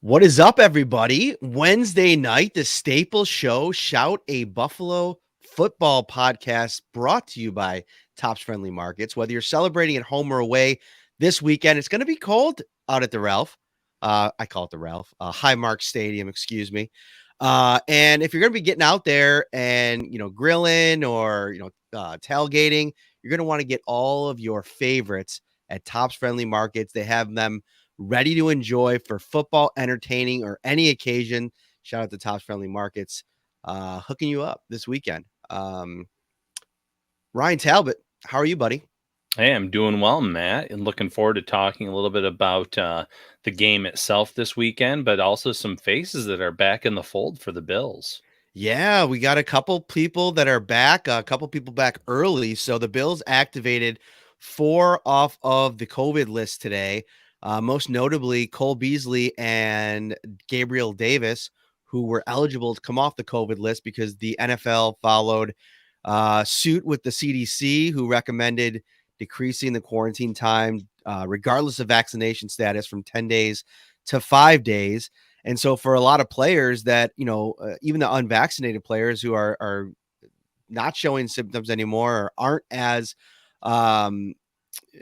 What is up, everybody? Wednesday night, the Staple Show, Shout a Buffalo football podcast brought to you by Tops Friendly Markets. Whether you're celebrating at home or away this weekend, it's going to be cold out at the Ralph. I call it the Ralph, Highmark Stadium, excuse me. And if you're going to be getting out there and, grilling or, tailgating, you're going to want to get all of your favorites at Tops Friendly Markets. They have them ready to enjoy for football, entertaining, or any occasion. Shout out to Tops Friendly Markets, hooking you up this weekend. Ryan Talbot, how are you, buddy? Hey, I'm doing well, Matt, and looking forward to talking a little bit about the game itself this weekend, but also some faces that are back in the fold for the Bills. Yeah, we got a couple people that are back, a couple people back early. So the Bills activated 4 off of the COVID list today, most notably Cole Beasley and Gabriel Davis, who were eligible to come off the COVID list because the NFL followed suit with the CDC, who recommended decreasing the quarantine time, regardless of vaccination status, from 10 days to 5 days. And so for a lot of players that, even the unvaccinated players who are not showing symptoms anymore or aren't as um,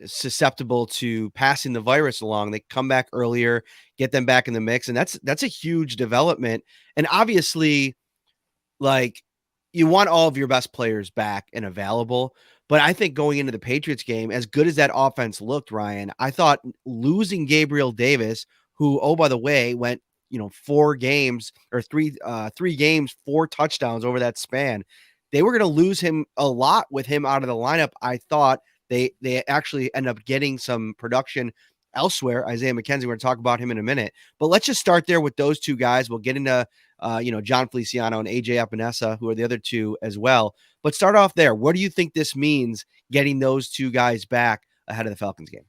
susceptible to passing the virus along, they come back earlier, get them back in the mix. And that's a huge development. And obviously, like, you want all of your best players back and available. But I think going into the Patriots game, as good as that offense looked, Ryan, I thought losing Gabriel Davis, who, oh, by the way, went, 4 games or three games, 4 touchdowns over that span. They were going to lose him a lot with him out of the lineup. I thought they actually end up getting some production elsewhere. Isaiah McKenzie, we're going to talk about him in a minute. But let's just start there with those two guys. We'll get into John Feliciano and AJ Epinesa, who are the other two as well. But start off there. What do you think this means, getting those two guys back ahead of the Falcons game?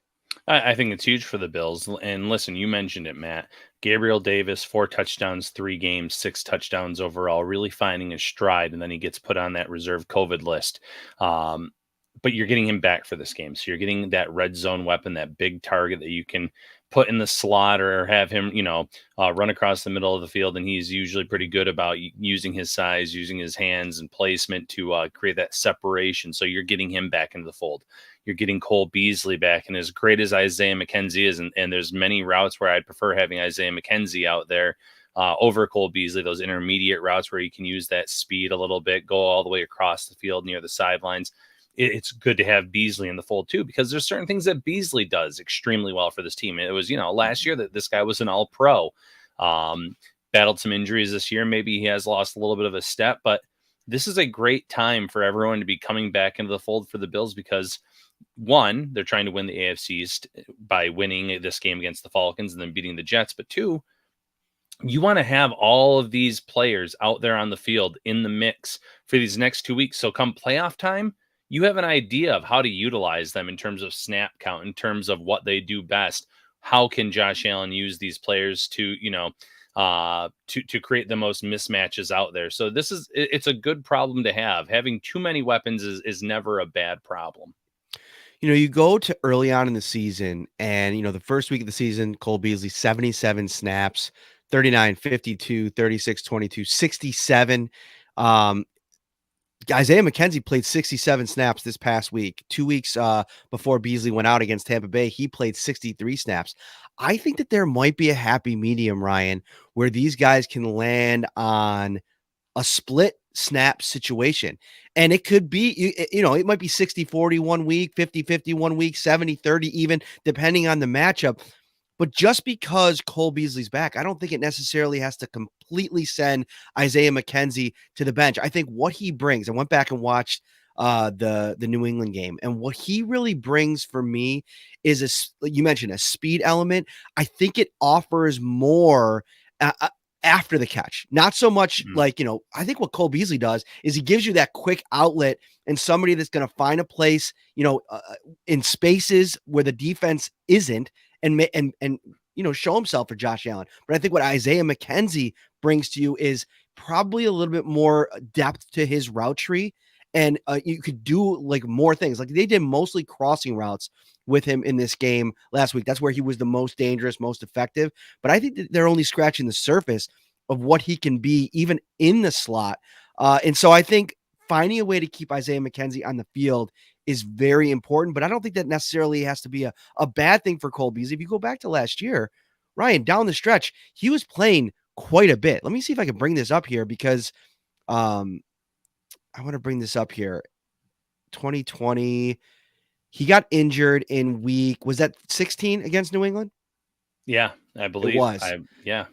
I think it's huge for the Bills. And listen, you mentioned it, Matt. Gabriel Davis, 4 touchdowns, 3 games, 6 touchdowns overall, really finding his stride. And then he gets put on that reserve COVID list. But you're getting him back for this game. So you're getting that red zone weapon, that big target that you can put in the slot or have him, run across the middle of the field. And he's usually pretty good about using his size, using his hands and placement to create that separation. So you're getting him back into the fold. You're getting Cole Beasley back. And as great as Isaiah McKenzie is, and there's many routes where I'd prefer having Isaiah McKenzie out there over Cole Beasley, those intermediate routes where you can use that speed a little bit, go all the way across the field near the sidelines. It's good to have Beasley in the fold too, because there's certain things that Beasley does extremely well for this team. It was, last year that this guy was an all-pro, battled some injuries this year. Maybe he has lost a little bit of a step, but this is a great time for everyone to be coming back into the fold for the Bills because, one, they're trying to win the AFC East by winning this game against the Falcons and then beating the Jets. But two, you want to have all of these players out there on the field in the mix for these next 2 weeks. So come playoff time, you have an idea of how to utilize them in terms of snap count, in terms of what they do best. How can Josh Allen use these players to, to create the most mismatches out there? So it's a good problem to have. Having too many weapons is never a bad problem. You go to early on in the season and, the first week of the season, Cole Beasley, 77 snaps, 39, 52, 36, 22, 67. Isaiah McKenzie played 67 snaps this past week. 2 weeks before Beasley went out against Tampa Bay, he played 63 snaps. I think that there might be a happy medium, Ryan, where these guys can land on a split snap situation. And it could be, it might be 60-40 1 week, 50-50 1 week, 70-30 even, depending on the matchup. But just because Cole Beasley's back, I don't think it necessarily has to completely send Isaiah McKenzie to the bench. I think what he brings, I went back and watched the New England game, and what he really brings for me is, you mentioned, a speed element. I think it offers more after the catch, not so much like, I think what Cole Beasley does is he gives you that quick outlet and somebody that's going to find a place, in spaces where the defense isn't, and show himself for Josh Allen. But I think what Isaiah McKenzie brings to you is probably a little bit more depth to his route tree. And you could do like more things. Like they did mostly crossing routes with him in this game last week. That's where he was the most dangerous, most effective. But I think that they're only scratching the surface of what he can be even in the slot. And so I think finding a way to keep Isaiah McKenzie on the field is very important, but I don't think that necessarily has to be a bad thing for Cole Beasley. If you go back to last year, Ryan, down the stretch, he was playing quite a bit. Let me see if I can bring this up here because I want to bring this up here. 2020, he got injured in was that 16 against New England? Yeah, I It believe. was. Yeah.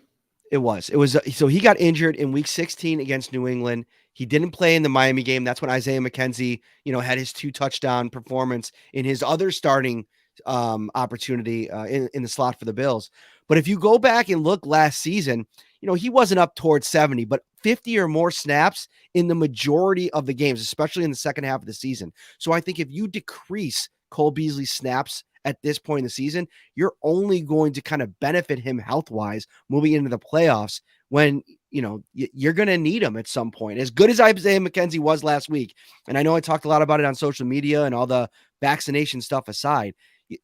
It was. So he got injured in week 16 against New England. He didn't play in the Miami game. That's when Isaiah McKenzie, had his 2-touchdown performance in his other starting opportunity in the slot for the Bills. But if you go back and look last season, he wasn't up towards 70, but 50 or more snaps in the majority of the games, especially in the second half of the season. So I think if you decrease Cole Beasley's snaps at this point in the season, you're only going to kind of benefit him health-wise moving into the playoffs when, you're going to need him at some point. As good as Isaiah McKenzie was last week, and I know I talked a lot about it on social media and all the vaccination stuff aside,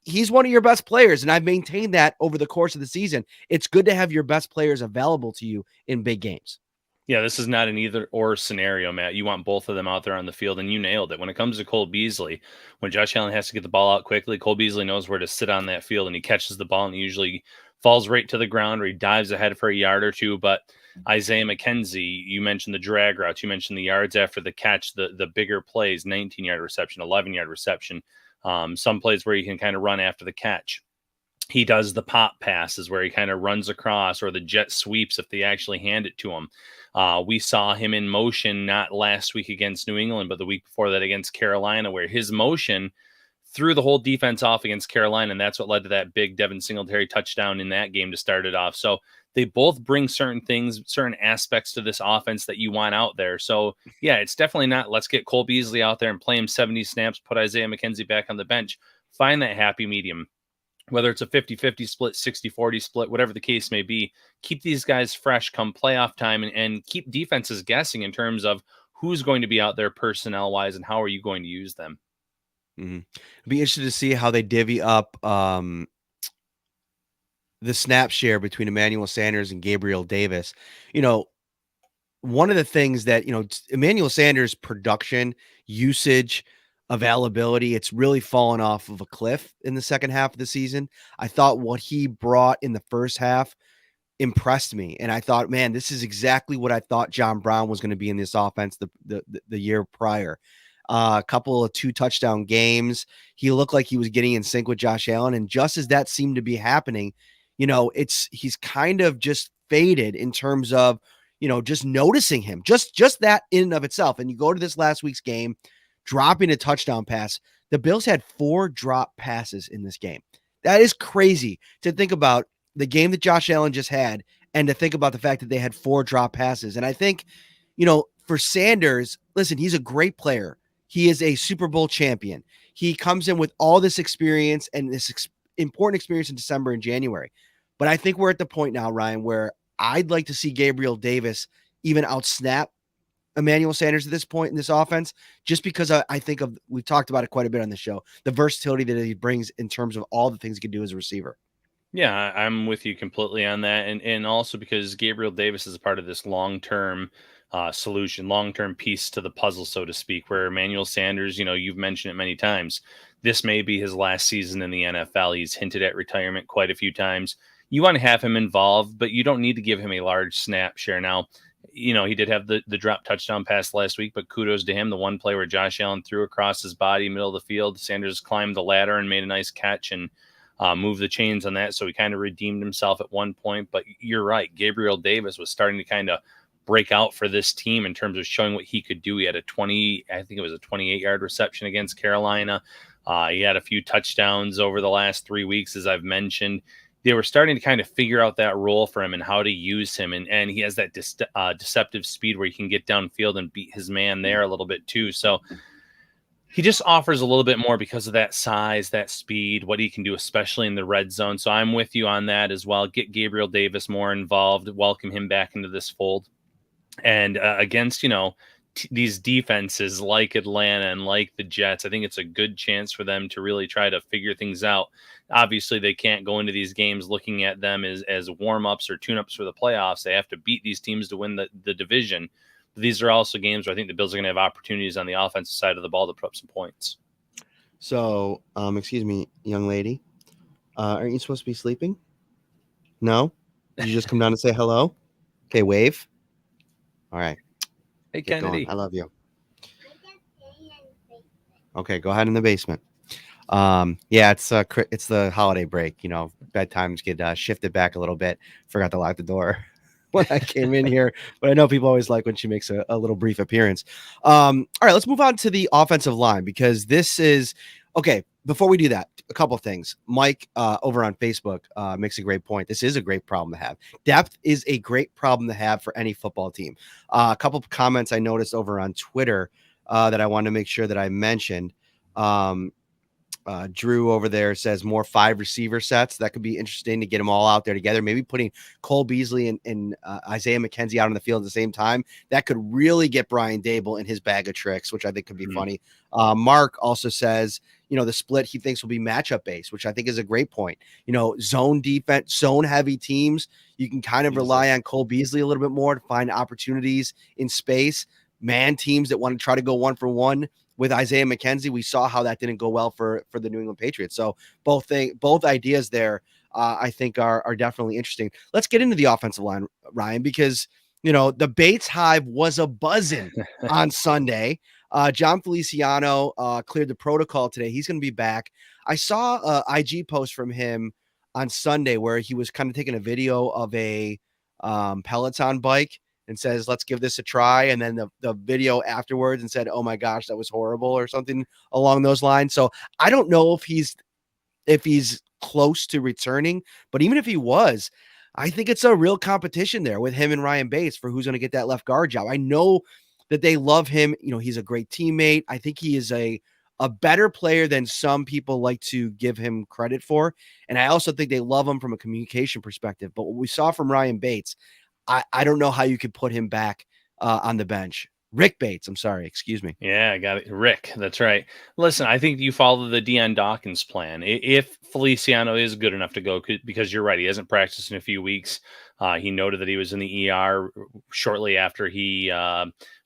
he's one of your best players, and I've maintained that over the course of the season. It's good to have your best players available to you in big games. Yeah, this is not an either or scenario, Matt. You want both of them out there on the field, and you nailed it. When it comes to Cole Beasley, when Josh Allen has to get the ball out quickly, Cole Beasley knows where to sit on that field, and he catches the ball and he usually falls right to the ground or he dives ahead for a yard or two. But Isaiah McKenzie, you mentioned the drag routes, you mentioned the yards after the catch, the bigger plays, 19-yard reception, 11-yard reception, some plays where you can kind of run after the catch. He does the pop passes where he kind of runs across, or the jet sweeps if they actually hand it to him. We saw him in motion not last week against New England, but the week before that against Carolina, where his motion threw the whole defense off against Carolina, and that's what led to that big Devin Singletary touchdown in that game to start it off. So they both bring certain things, certain aspects to this offense that you want out there. So, yeah, it's definitely not let's get Cole Beasley out there and play him 70 snaps, put Isaiah McKenzie back on the bench. Find that happy medium. Whether it's a 50-50 split, 60-40 split, whatever the case may be, keep these guys fresh come playoff time and keep defenses guessing in terms of who's going to be out there personnel-wise and how are you going to use them. Mm-hmm. It'd be interesting to see how they divvy up the snap share between Emmanuel Sanders and Gabriel Davis. One of the things that, Emmanuel Sanders' production, usage, availability, it's really fallen off of a cliff in the second half of the season. I thought what he brought in the first half impressed me. And I thought, man, this is exactly what I thought John Brown was going to be in this offense the year prior. A couple of 2-touchdown games. He looked like he was getting in sync with Josh Allen. And just as that seemed to be happening, he's kind of just faded in terms of, just noticing him, just that in and of itself. And you go to this last week's game, dropping a touchdown pass. The Bills had 4 drop passes in this game. That is crazy to think about, the game that Josh Allen just had, and to think about the fact that they had 4 drop passes. And I think, for Sanders, listen, he's a great player. He is a Super Bowl champion. He comes in with all this experience and this important experience in December and January. But I think we're at the point now, Ryan, where I'd like to see Gabriel Davis even outsnap Emmanuel Sanders at this point in this offense, just because I think we've talked about it quite a bit on the show, the versatility that he brings in terms of all the things he can do as a receiver. Yeah, I'm with you completely on that. And also because Gabriel Davis is a part of this long-term solution, long-term piece to the puzzle, so to speak, where Emmanuel Sanders, you've mentioned it many times, this may be his last season in the NFL. He's hinted at retirement quite a few times. You want to have him involved, but you don't need to give him a large snap share. Now, he did have the drop touchdown pass last week, but kudos to him. The one play where Josh Allen threw across his body, middle of the field, Sanders climbed the ladder and made a nice catch and moved the chains on that. So he kind of redeemed himself at one point. But you're right. Gabriel Davis was starting to kind of break out for this team in terms of showing what he could do. He had a 28-yard reception against Carolina. He had a few touchdowns over the last 3 weeks, as I've mentioned. They were starting to kind of figure out that role for him and how to use him. And he has that deceptive speed where he can get downfield and beat his man there a little bit too. So he just offers a little bit more because of that size, that speed, what he can do, especially in the red zone. So I'm with you on that as well. Get Gabriel Davis more involved, welcome him back into this fold. And against, these defenses like Atlanta and like the Jets. I think it's a good chance for them to really try to figure things out. Obviously, they can't go into these games looking at them as warm-ups or tune-ups for the playoffs. They have to beat these teams to win the division. But these are also games where I think the Bills are going to have opportunities on the offensive side of the ball to put up some points. So, excuse me, young lady, aren't you supposed to be sleeping? No? Did you just come down to say hello? Okay, wave. All right. Hey, Get Kennedy. going. I love you. Okay, go ahead in the basement. Yeah, it's the holiday break. You know, bedtimes get shifted back a little bit. Forgot to lock the door when I came in here, but I know people always like when she makes a little brief appearance. All right, let's move on to the offensive line because this is okay. Before we do that, a couple of things. Mike over on Facebook makes a great point. This is a great problem to have. Depth is a great problem to have for any football team. A couple of comments I noticed over on Twitter that I wanted to make sure that I mentioned. Drew over there says more 5 receiver sets. That could be interesting to get them all out there together. Maybe putting Cole Beasley and Isaiah McKenzie out on the field at the same time. That could really get Brian Dable in his bag of tricks, which I think could be funny. Mark also says, you know, the split he thinks will be matchup based, which I think is a great point. You know, zone defense, zone heavy teams, you can kind of rely on Cole Beasley a little bit more to find opportunities in space. Man teams that want to try to go 1-for-1 with Isaiah McKenzie, we saw how that didn't go well for the New England Patriots. So both ideas there, I think are definitely interesting. Let's get into the offensive line, Ryan, because you know the Bates hive was a buzzing on Sunday. John Feliciano cleared the protocol today. He's going to be back. I saw a IG post from him on Sunday where he was kind of taking a video of a Peloton bike and says, let's give this a try. And then the video afterwards and said, oh my gosh, that was horrible or something along those lines. So I don't know if he's close to returning, but even if he was, I think it's a real competition there with him and Ryan Bates for who's going to get that left guard job. I know that they love him. You know, he's a great teammate. I think he is a better player than some people like to give him credit for. And I also think they love him from a communication perspective. But what we saw from Ryan Bates, I don't know how you could put him back on the bench. Rick Bates, I'm sorry, excuse me. Yeah, I got it. Rick, that's right. Listen, I think you follow the Deion Dawkins plan. If Feliciano is good enough to go, because you're right, he hasn't practiced in a few weeks. He noted that he was in the ER shortly after he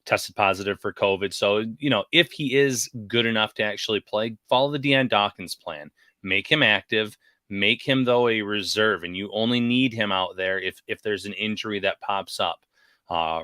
tested positive for COVID. So, you know, if he is good enough to actually play, follow the Deion Dawkins plan. Make him active. Make him, though, a reserve, and you only need him out there if there's an injury that pops up.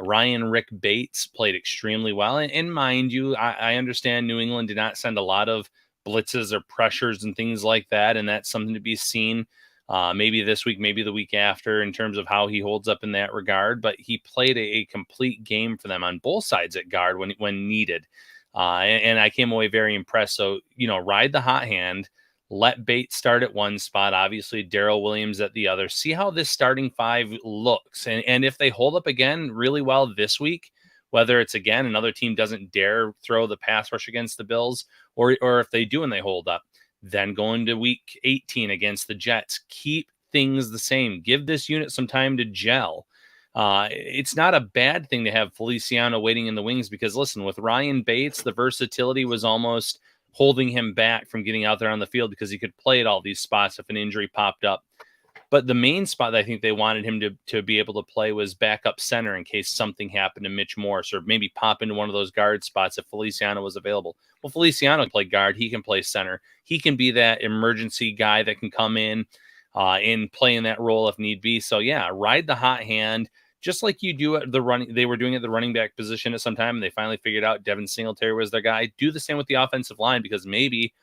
Rick Bates played extremely well. And mind you, I understand New England did not send a lot of blitzes or pressures and things like that, and that's something to be seen maybe this week, maybe the week after in terms of how he holds up in that regard. But he played a complete game for them on both sides at guard when needed. And I came away very impressed. So, you know, ride the hot hand. Let Bates start at one spot, obviously Darrell Williams at the other. See how this starting 5 looks. And if they hold up again really well this week, whether it's again another team doesn't dare throw the pass rush against the Bills, or if they do and they hold up, then go into week 18 against the Jets. Keep things the same. Give this unit some time to gel. It's not a bad thing to have Feliciano waiting in the wings because, listen, with Ryan Bates, the versatility was almost holding him back from getting out there on the field because he could play at all these spots if an injury popped up. But the main spot that I think they wanted him to be able to play was backup center in case something happened to Mitch Morse, or maybe pop into one of those guard spots if Feliciano was available. Well, Feliciano can play guard. He can play center. He can be that emergency guy that can come in and play in that role if need be. So, yeah, ride the hot hand. Just like you do at the running, they were doing at the running back position at some time, and they finally figured out Devin Singletary was their guy. Do the same with the offensive line because maybe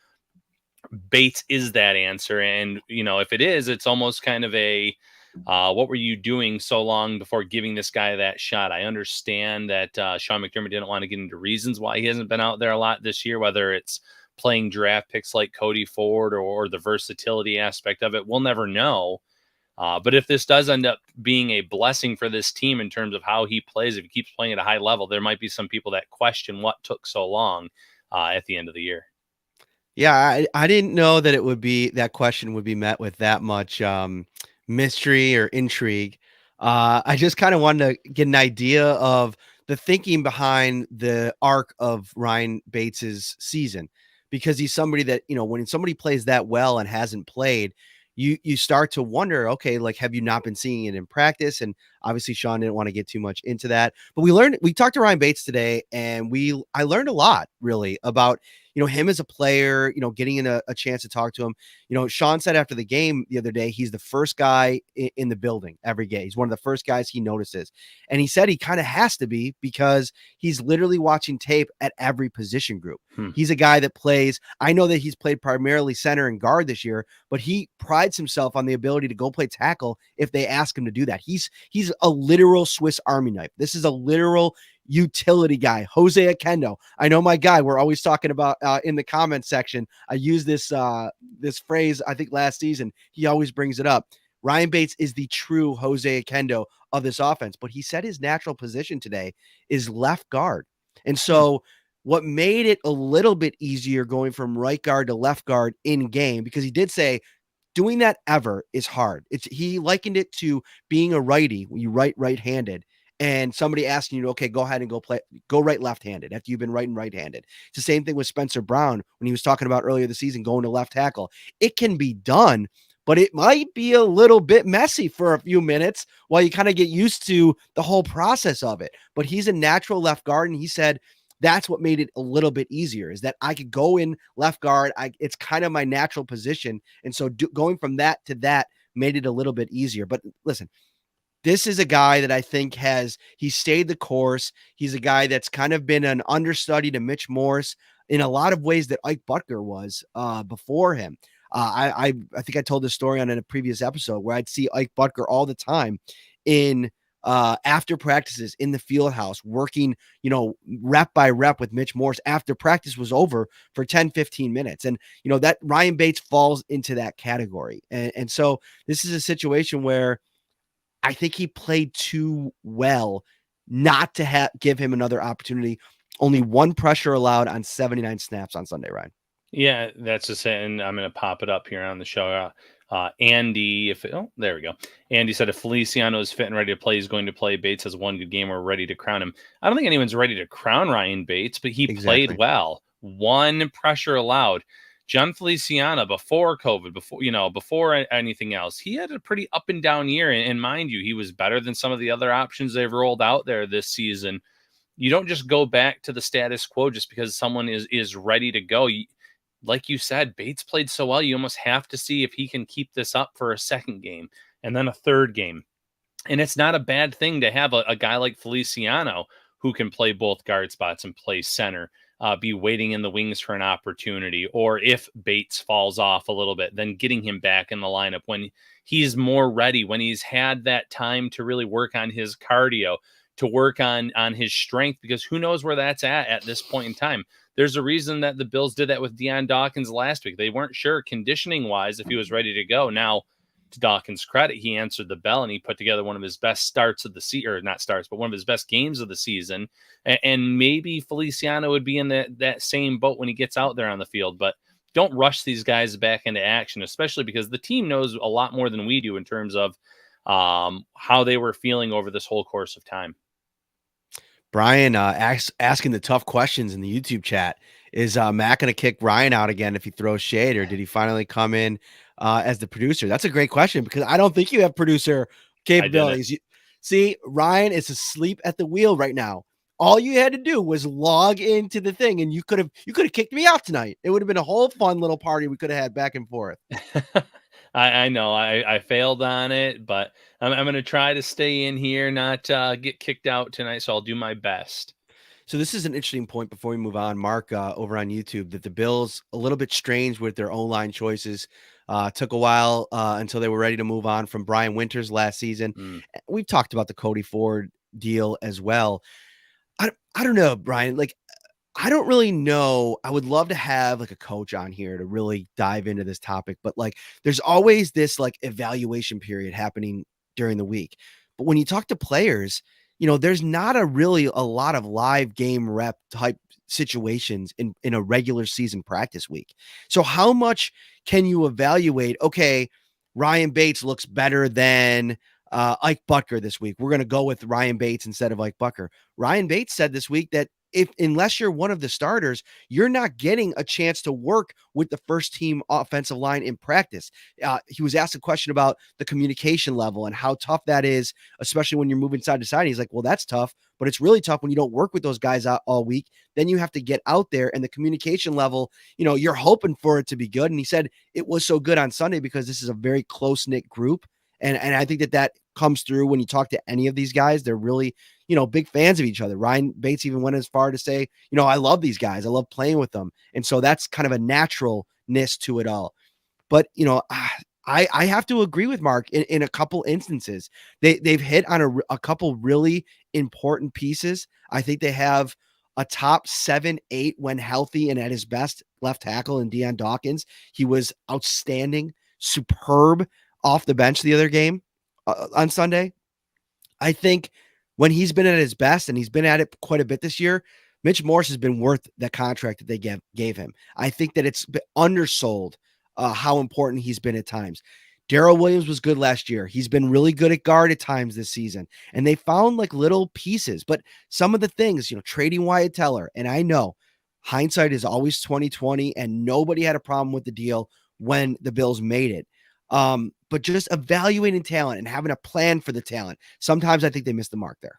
Bates is that answer. And, you know, if it is, it's almost kind of a what were you doing so long before giving this guy that shot? I understand that Sean McDermott didn't want to get into reasons why he hasn't been out there a lot this year, whether it's playing draft picks like Cody Ford or the versatility aspect of it. We'll never know. But if this does end up being a blessing for this team in terms of how he plays, if he keeps playing at a high level, there might be some people that question what took so long at the end of the year. Yeah, I didn't know that it would be that question would be met with that much mystery or intrigue. I just kind of wanted to get an idea of the thinking behind the arc of Ryan Bates's season, because he's somebody that, when somebody plays that well and hasn't played, you start to wonder, okay, like, have you not been seeing it in practice? And obviously Sean didn't want to get too much into that, but we talked to Ryan Bates today, and I learned a lot really about, him as a player, getting in a chance to talk to him. Sean said after the game the other day, he's the first guy in the building every game. He's one of the first guys he notices. And he said he kind of has to be, because he's literally watching tape at every position group. He's a guy that plays. I know that he's played primarily center and guard this year, but he prides himself on the ability to go play tackle if they ask him to do that. He's a literal Swiss Army knife. This is a literal utility guy. Jose Akendo. I know my guy, we're always talking about in the comment section. I use this phrase, I think last season, he always brings it up. Ryan Bates is the true Jose Akendo of this offense, but he said his natural position today is left guard. And so what made it a little bit easier going from right guard to left guard in game, because he did say doing that ever is hard. He likened it to being a righty when you right-handed, and somebody asking you, okay, go ahead and go right left-handed after you've been right-handed. It's the same thing with Spencer Brown when he was talking about earlier this season going to left tackle. It can be done, but it might be a little bit messy for a few minutes while you kind of get used to the whole process of it. But he's a natural left guard, and he said that's what made it a little bit easier, is that I could go in left guard. It's kind of my natural position. And so going from that to that made it a little bit easier. But listen, this is a guy that I think he stayed the course. He's a guy that's kind of been an understudy to Mitch Morse in a lot of ways that Ike Butker was before him. I think I told this story on a previous episode where I'd see Ike Butker all the time in after practices in the field house, working, rep by rep with Mitch Morse after practice was over for 10-15 minutes. And, that Ryan Bates falls into that category. And so this is a situation where I think he played too well not to give him another opportunity. Only one pressure allowed on 79 snaps on Sunday, Ryan. Yeah, that's just it. And I'm going to pop it up here on the show. Andy, there we go. Andy said if Feliciano is fit and ready to play, he's going to play. Bates has one good game. We're ready to crown him. I don't think anyone's ready to crown Ryan Bates, but he played well. One pressure allowed. John Feliciano before COVID, before anything else, he had a pretty up and down year. And mind you, he was better than some of the other options they've rolled out there this season. You don't just go back to the status quo just because someone is ready to go. Like you said, Bates played so well, you almost have to see if he can keep this up for a second game and then a third game. And it's not a bad thing to have a guy like Feliciano who can play both guard spots and play center, be waiting in the wings for an opportunity. Or if Bates falls off a little bit, then getting him back in the lineup when he's more ready, when he's had that time to really work on his cardio, to work on his strength, because who knows where that's at this point in time. There's a reason that the Bills did that with Deion Dawkins last week. They weren't sure conditioning-wise if he was ready to go. Now, to Dawkins' credit, he answered the bell and he put together one of his best starts of the season, or not starts, but one of his best games of the season. And maybe Feliciano would be in that same boat when he gets out there on the field. But don't rush these guys back into action, especially because the team knows a lot more than we do in terms of how they were feeling over this whole course of time. Brian asking the tough questions in the YouTube chat. Is Matt going to kick Ryan out again if he throws shade, or did he finally come in as the producer? That's a great question, because I don't think you have producer capabilities. See, Ryan is asleep at the wheel right now. All you had to do was log into the thing, and you could have kicked me out tonight. It would have been a whole fun little party we could have had back and forth. I know I failed on it, but I'm going to try to stay in here, not get kicked out tonight. So I'll do my best. So this is an interesting point before we move on, Mark, over on YouTube, that the Bills, a little bit strange with their O-line choices. Took a while until they were ready to move on from Brian Winters last season. We've talked about the Cody Ford deal as well. I don't know, Brian, like, I don't really know. I would love to have like a coach on here to really dive into this topic, but like, there's always this like evaluation period happening during the week. But when you talk to players, there's not a lot of live game rep type situations in a regular season practice week. So how much can you evaluate? Okay, Ryan Bates looks better than Ike Butker this week. We're going to go with Ryan Bates instead of Ike Butker. Ryan Bates said this week that unless you're one of the starters, you're not getting a chance to work with the first team offensive line in practice. He was asked a question about the communication level and how tough that is, especially when you're moving side to side. He's like, well, that's tough, but it's really tough when you don't work with those guys out all week. Then you have to get out there, and the communication level, you're hoping for it to be good. And he said it was so good on Sunday because this is a very close-knit group. And I think that comes through when you talk to any of these guys. They're really, big fans of each other. Ryan Bates even went as far to say, I love these guys. I love playing with them. And so that's kind of a naturalness to it all. But, I have to agree with Mark in a couple instances. They've hit on a couple really important pieces. I think they have a top 7-8 when healthy and at his best left tackle in Deion Dawkins. He was outstanding, superb off the bench the other game on Sunday. I think when he's been at his best, and he's been at it quite a bit this year, Mitch Morse has been worth the contract that they gave him. I think that it's been undersold how important he's been at times. Darrell Williams was good last year. He's been really good at guard at times this season. And they found like little pieces. But some of the things, trading Wyatt Teller, and I know hindsight is always 2020, and nobody had a problem with the deal when the Bills made it. But just evaluating talent and having a plan for the talent. Sometimes I think they missed the mark there.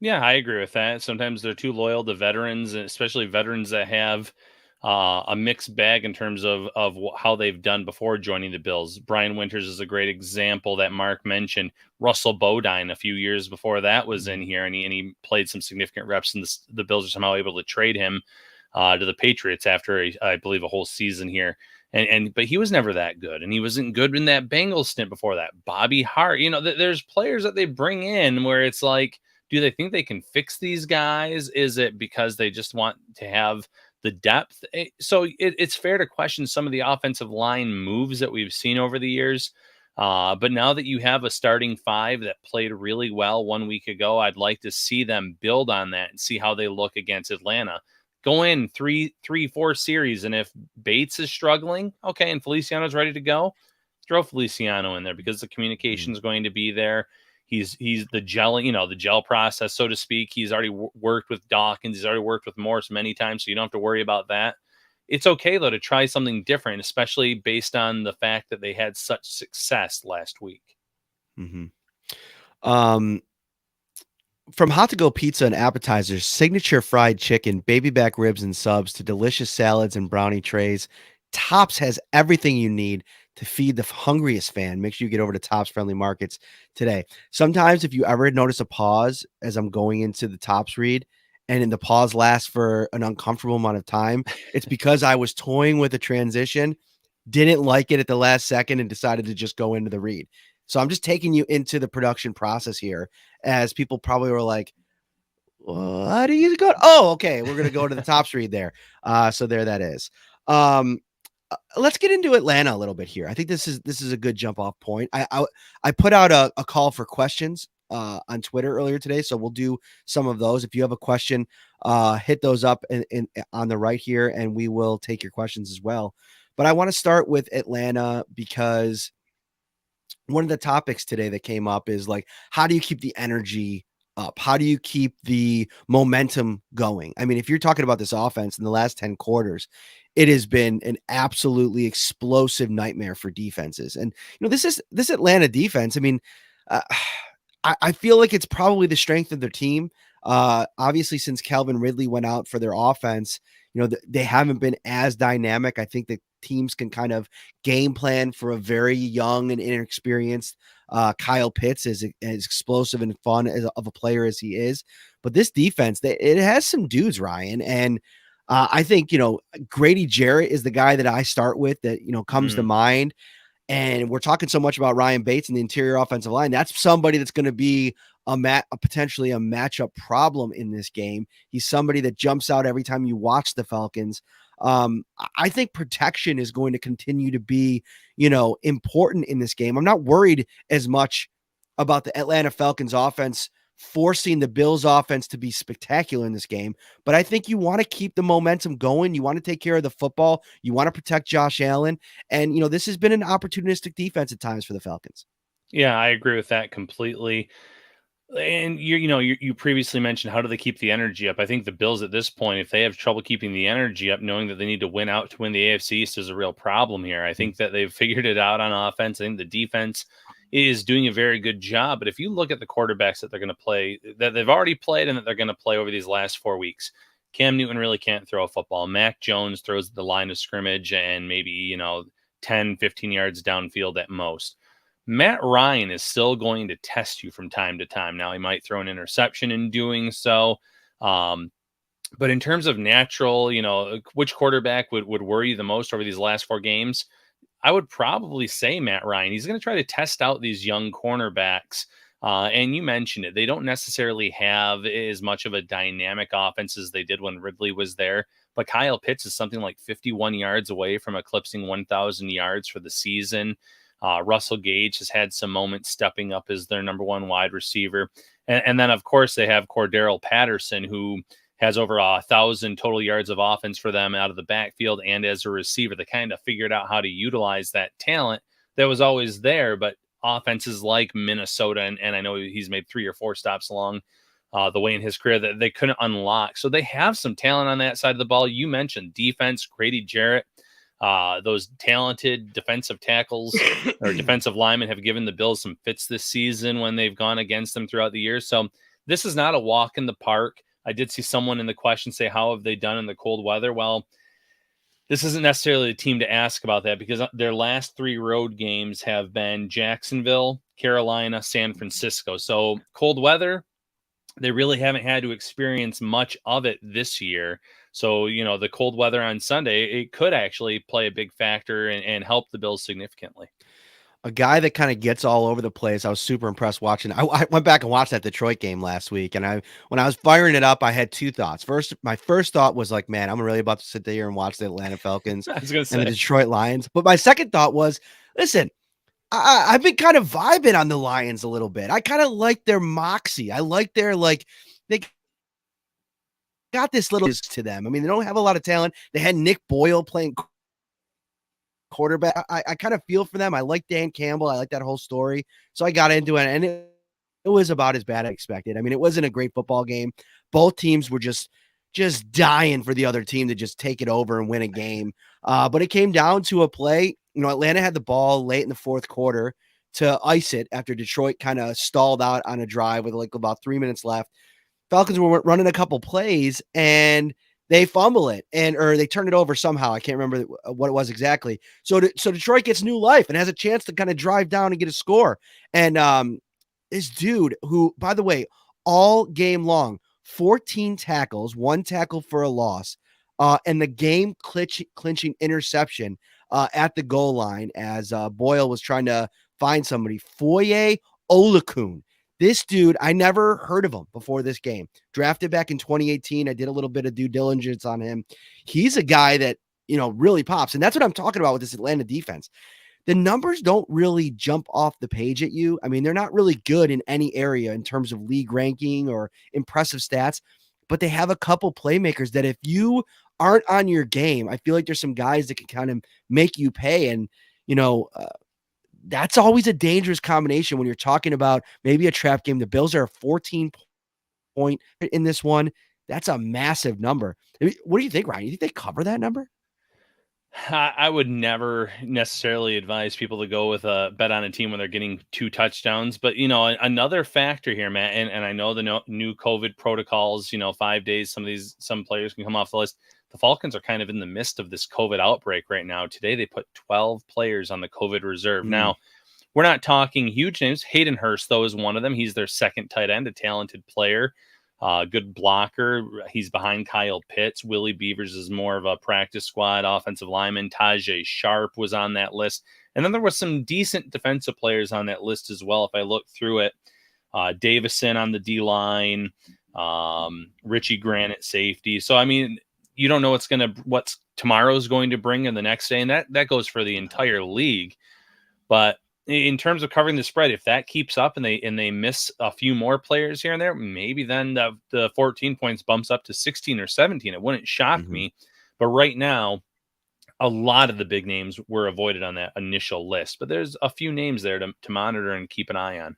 Yeah, I agree with that. Sometimes they're too loyal to veterans, especially veterans that have a mixed bag in terms of how they've done before joining the Bills. Brian Winters is a great example that Mark mentioned. Russell Bodine a few years before that was in here, and he played some significant reps, and the Bills are somehow able to trade him to the Patriots after I believe a whole season here. But he was never that good, and he wasn't good in that Bengals stint before that. Bobby Hart, there's players that they bring in where it's like, do they think they can fix these guys? Is it because they just want to have the depth? So it's fair to question some of the offensive line moves that we've seen over the years. But now that you have a starting five that played really well 1 week ago, I'd like to see them build on that and see how they look against Atlanta. Go in 4 series, and if Bates is struggling, okay, and Feliciano's ready to go, throw Feliciano in there because the communication is going to be there. He's the gelling, the gel process, so to speak. He's already worked with Dawkins. He's already worked with Morse many times, so you don't have to worry about that. It's okay, though, to try something different, especially based on the fact that they had such success last week. Mm-hmm. From hot to go pizza and appetizers, signature fried chicken, baby back ribs and subs, to delicious salads and brownie trays, Tops has everything you need to feed the hungriest fan. Make sure you get over to Tops Friendly Markets today. Sometimes if you ever notice a pause as I'm going into the Tops read, and in the pause lasts for an uncomfortable amount of time, it's because I was toying with a transition, didn't like it at the last second, and decided to just go into the read. So I'm just taking you into the production process here, as people probably were like, what are you going? Oh, okay. We're going to go to the Tops read there. So there that is. Let's get into Atlanta a little bit here. I think this is a good jump off point. I put out a call for questions on Twitter earlier today, so we'll do some of those. If you have a question, hit those up on the right here, and we will take your questions as well. But I want to start with Atlanta because one of the topics today that came up is like, how do you keep the energy up? How do you keep the momentum going? I mean, if you're talking about this offense in the last 10 quarters, it has been an absolutely explosive nightmare for defenses. And, this Atlanta defense, I mean, I feel like it's probably the strength of their team. Obviously, since Calvin Ridley went out for their offense, they haven't been as dynamic. I think that teams can kind of game plan for a very young and inexperienced Kyle Pitts, as explosive and fun of a player as he is. But this defense, it has some dudes, Ryan. And I think, Grady Jarrett is the guy that I start with that, comes to mind. And we're talking so much about Ryan Bates and the interior offensive line. That's somebody that's going to be potentially a matchup problem in this game. He's somebody that jumps out every time you watch the Falcons. I think protection is going to continue to be, important in this game. I'm not worried as much about the Atlanta Falcons offense forcing the Bills offense to be spectacular in this game, but I think you want to keep the momentum going. You want to take care of the football. You want to protect Josh Allen. And, this has been an opportunistic defense at times for the Falcons. Yeah, I agree with that completely. And you previously mentioned how do they keep the energy up? I think the Bills at this point, if they have trouble keeping the energy up, knowing that they need to win out to win the AFC East, is a real problem here. I think that they've figured it out on offense. I think the defense is doing a very good job. But if you look at the quarterbacks that they're going to play, that they've already played and that they're going to play over these last 4 weeks, Cam Newton really can't throw a football. Mac Jones throws the line of scrimmage and maybe 10, 15 yards downfield at most. Matt Ryan is still going to test you from time to time. Now, he might throw an interception in doing so. But in terms of natural, which quarterback would worry you the most over these last 4 games? I would probably say Matt Ryan. He's going to try to test out these young cornerbacks. And you mentioned it. They don't necessarily have as much of a dynamic offense as they did when Ridley was there. But Kyle Pitts is something like 51 yards away from eclipsing 1,000 yards for the season. Russell Gage has had some moments stepping up as their number one wide receiver. And then, of course, they have Cordarrelle Patterson, who has over 1,000 total yards of offense for them out of the backfield and as a receiver. They kind of figured out how to utilize that talent that was always there, but offenses like Minnesota, and I know he's made 3 or 4 stops along the way in his career that they couldn't unlock. So they have some talent on that side of the ball. You mentioned defense, Grady Jarrett. Those talented defensive tackles or defensive linemen have given the Bills some fits this season when they've gone against them throughout the year. So this is not a walk in the park. I did see someone in the question say, how have they done in the cold weather? Well, this isn't necessarily a team to ask about that because their last 3 road games have been Jacksonville, Carolina, San Francisco. So cold weather, they really haven't had to experience much of it this year. So, the cold weather on Sunday, it could actually play a big factor and help the Bills significantly. A guy that kind of gets all over the place. I was super impressed watching. I went back and watched that Detroit game last week, and when I was firing it up, I had 2 thoughts. My first thought was like, man, I'm really about to sit there and watch the Atlanta Falcons I was going to and the say. Detroit Lions. But my second thought was, listen, I've been kind of vibing on the Lions a little bit. I kind of like their moxie. I like their they got this little to them. I mean, they don't have a lot of talent. They had Nick Boyle playing quarterback. I kind of feel for them. I like Dan Campbell. I like that whole story. So I got into it, and it was about as bad as I expected. I mean, it wasn't a great football game. Both teams were just dying for the other team to just take it over and win a game. But it came down to a play. Atlanta had the ball late in the fourth quarter to ice it after Detroit kind of stalled out on a drive with like about 3 minutes left. Falcons were running a couple plays and they fumble it or they turn it over somehow. I can't remember what it was exactly. So Detroit gets new life and has a chance to kind of drive down and get a score. And this dude who, by the way, all game long, 14 tackles, 1 tackle for a loss, and the game clinching interception at the goal line as Boyle was trying to find somebody. Foye Olakun. This dude, I never heard of him before this game. Drafted back in 2018. I did a little bit of due diligence on him. He's a guy that, really pops. And that's what I'm talking about with this Atlanta defense. The numbers don't really jump off the page at you. I mean, they're not really good in any area in terms of league ranking or impressive stats, but they have a couple playmakers that if you aren't on your game, I feel like there's some guys that can kind of make you pay. And, that's always a dangerous combination when you're talking about maybe a trap game. The Bills are a 14-point in this one. That's a massive number. What do you think, Ryan? You think they cover that number? I would never necessarily advise people to go with a bet on a team when they're getting 2 touchdowns. But, another factor here, Matt, and I know the new COVID protocols, 5 days, some players can come off the list. The Falcons are kind of in the midst of this COVID outbreak right now. Today, they put 12 players on the COVID reserve. Now, we're not talking huge names. Hayden Hurst, though, is one of them. He's their second tight end, a talented player. Good blocker. He's behind Kyle Pitts. Willie Beavers is more of a practice squad offensive lineman. Tajay Sharp was on that list. And then there was some decent defensive players on that list as well. If I look through it, Davison on the D-line, Richie Grant at safety. So, I mean, you don't know what tomorrow's going to bring in the next day. And that goes for the entire league. But in terms of covering the spread, if that keeps up and they miss a few more players here and there, maybe then the 14 points bumps up to 16 or 17. It wouldn't shock me. But right now, a lot of the big names were avoided on that initial list, but there's a few names there to monitor and keep an eye on.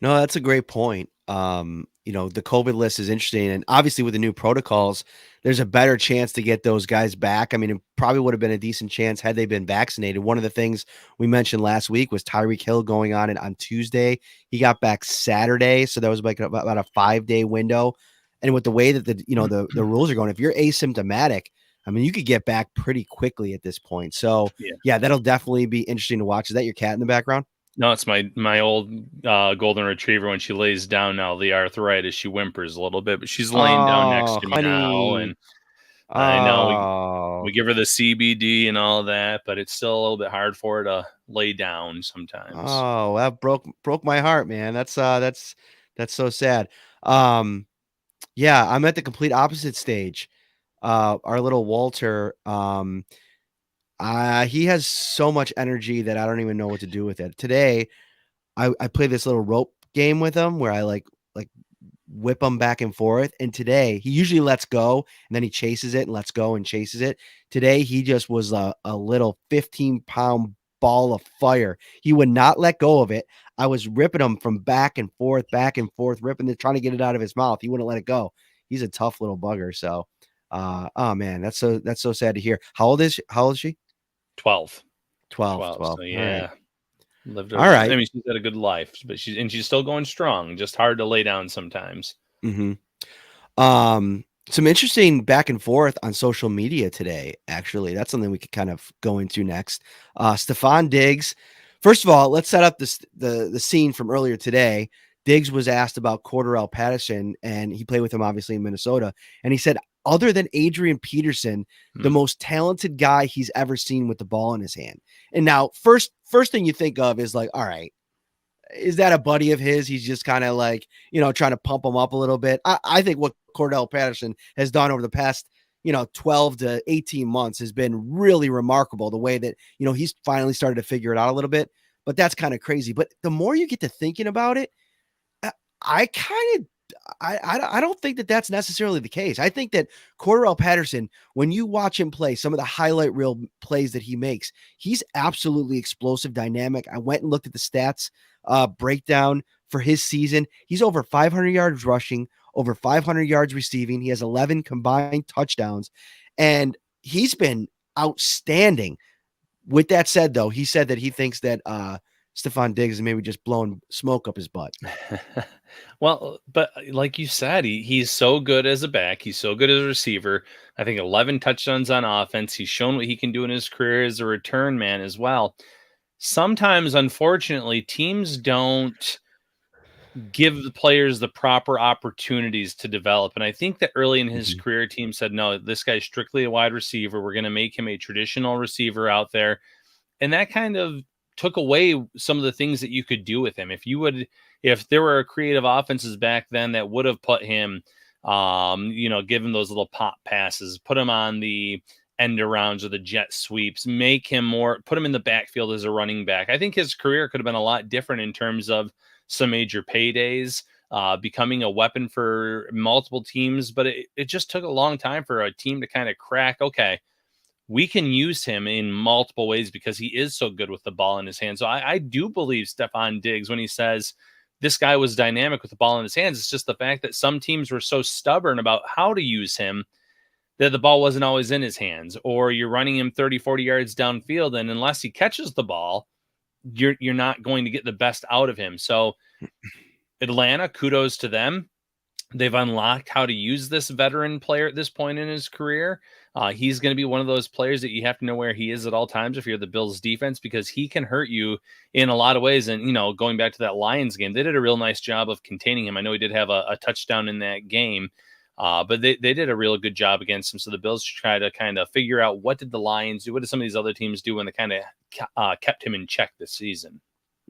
No, that's a great point. The COVID list is interesting, and obviously with the new protocols, there's a better chance to get those guys back. I mean, it probably would have been a decent chance had they been vaccinated. One of the things we mentioned last week was Tyreek Hill going on Tuesday. He got back Saturday, so that was like about a 5-day window. And with the way that the rules are going, if you're asymptomatic, I mean, you could get back pretty quickly at this point. So Yeah. yeah, that'll definitely be interesting to watch. Is that your cat in the background? No, it's my old golden retriever. When she lays down now, the arthritis, she whimpers a little bit, but she's laying down next Oh, to me now, honey. and I know Oh. we give her the CBD and all that, but it's still a little bit hard for her to lay down sometimes. Oh, that broke my heart, man. That's so sad. Um, yeah, I'm at the complete opposite stage. Our little Walter, he has so much energy that I don't even know what to do with it. Today, I play this little rope game with him where I like whip him back and forth. And today he usually lets go and then he chases it and lets go and chases it. Today he just was a little 15-pound ball of fire. He would not let go of it. I was ripping him from back and forth, ripping it, trying to get it out of his mouth. He wouldn't let it go. He's a tough little bugger. So, oh man, that's so sad to hear. How old is she? 12. 12, 12. 12. So All right. yeah, lived All her. I right. mean, she's had a good life, but she's still going strong. Just hard to lay down sometimes. Mhm. Some interesting back and forth on social media today, actually. That's something we could kind of go into next. Stephon Diggs. First of all, let's set up the scene from earlier today. Diggs was asked about Cordarrelle Patterson, and he played with him obviously in Minnesota. And he said, other than Adrian Peterson, the Hmm. most talented guy he's ever seen with the ball in his hand. And now, first thing you think of is like, all right, is that a buddy of his? He's just kind of like, trying to pump him up a little bit. I think what Cordell Patterson has done over the past, 12 to 18 months has been really remarkable. The way that, he's finally started to figure it out a little bit, but that's kind of crazy. But the more you get to thinking about it, I kind of, I don't think that that's necessarily the case. I think that Cordarrelle Patterson, when you watch him play, some of the highlight reel plays that he makes, he's absolutely explosive, dynamic. I went and looked at the stats breakdown for his season. He's over 500 yards rushing, over 500 yards receiving. He has 11 combined touchdowns, and he's been outstanding. With that said, though, he said that he thinks that Stephon Diggs is maybe just blowing smoke up his butt. Well, but like you said, he's so good as a back. He's so good as a receiver. I think 11 touchdowns on offense. He's shown what he can do in his career as a return man as well. Sometimes, unfortunately, teams don't give the players the proper opportunities to develop. And I think that early in his Mhm. career, team said, no, this guy's strictly a wide receiver. We're going to make him a traditional receiver out there. And that kind of took away some of the things that you could do with him. If there were creative offenses back then that would have put him, give him those little pop passes, put him on the end arounds or the jet sweeps, put him in the backfield as a running back. I think his career could have been a lot different in terms of some major paydays, becoming a weapon for multiple teams. But it just took a long time for a team to kind of crack, okay, we can use him in multiple ways because he is so good with the ball in his hands. So I do believe Stephon Diggs when he says this guy was dynamic with the ball in his hands. It's just the fact that some teams were so stubborn about how to use him that the ball wasn't always in his hands, or you're running him 30, 40 yards downfield. And unless he catches the ball, you're not going to get the best out of him. So Atlanta, kudos to them. They've unlocked how to use this veteran player at this point in his career. He's going to be one of those players that you have to know where he is at all times if you're the Bills defense, because he can hurt you in a lot of ways. And, going back to that Lions game, they did a real nice job of containing him. I know he did have a touchdown in that game, but they did a real good job against him. So the Bills try to kind of figure out what did the Lions do? What did some of these other teams do when they kind of kept him in check this season?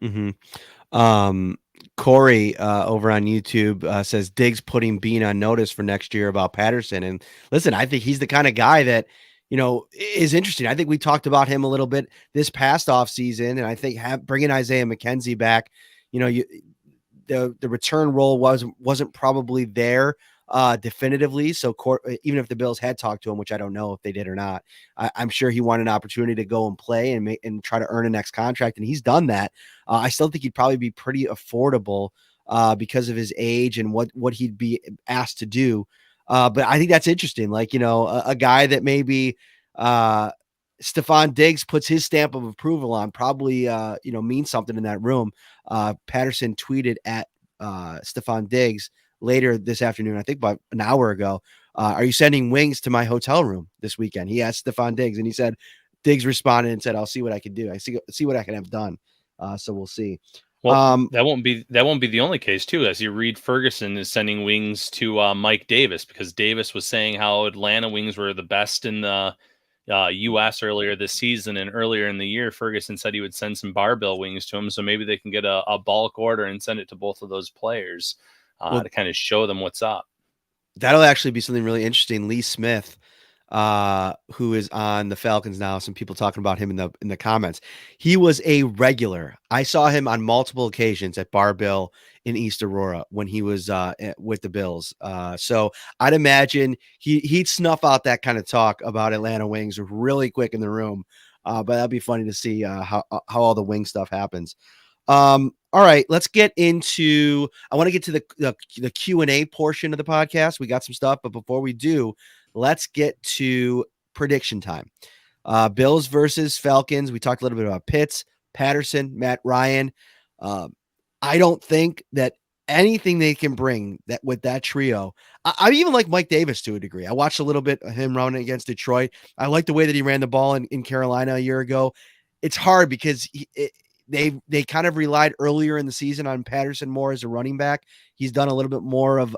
Mm-hmm. Corey over on YouTube says Diggs putting Bean on notice for next year about Patterson. And listen, I think he's the kind of guy that, is interesting. I think we talked about him a little bit this past off season, and I think bringing Isaiah McKenzie back, the return role wasn't probably there definitively. So even if the Bills had talked to him, which I don't know if they did or not, I'm sure he wanted an opportunity to go and play and try to earn a next contract, and he's done that. I still think he'd probably be pretty affordable because of his age and what he'd be asked to do. But I think that's interesting. Like, a guy that maybe Stephon Diggs puts his stamp of approval on probably, means something in that room. Patterson tweeted at Stephon Diggs later this afternoon, I think about an hour ago. Are you sending wings to my hotel room this weekend? He asked Stephon Diggs, and he said, Diggs responded and said, I'll see what I can do. I see what I can have done. So we'll see. Well, that won't be the only case too. As you read, Ferguson is sending wings to Mike Davis, because Davis was saying how Atlanta wings were the best in the U.S. earlier this season, and earlier in the year, Ferguson said he would send some barbell wings to him, so maybe they can get a bulk order and send it to both of those players to kind of show them what's up. That'll actually be something really interesting. Lee Smith, who is on the Falcons now, some people talking about him in the comments. He was a regular. I saw him on multiple occasions at Bar Bill in East Aurora when he was with the Bills. So I'd imagine he'd snuff out that kind of talk about Atlanta wings really quick in the room. But that'd be funny to see how all the wing stuff happens. All right, let's get into. I want to get to the Q&A portion of the podcast. We got some stuff, but before we do, let's get to prediction time. Bills versus Falcons. We talked a little bit about Pitts, Patterson, Matt Ryan. I don't think that anything they can bring that with that trio. I even like Mike Davis to a degree. I watched a little bit of him running against Detroit. I like the way that he ran the ball in Carolina a year ago. It's hard because they kind of relied earlier in the season on Patterson more as a running back. He's done a little bit more of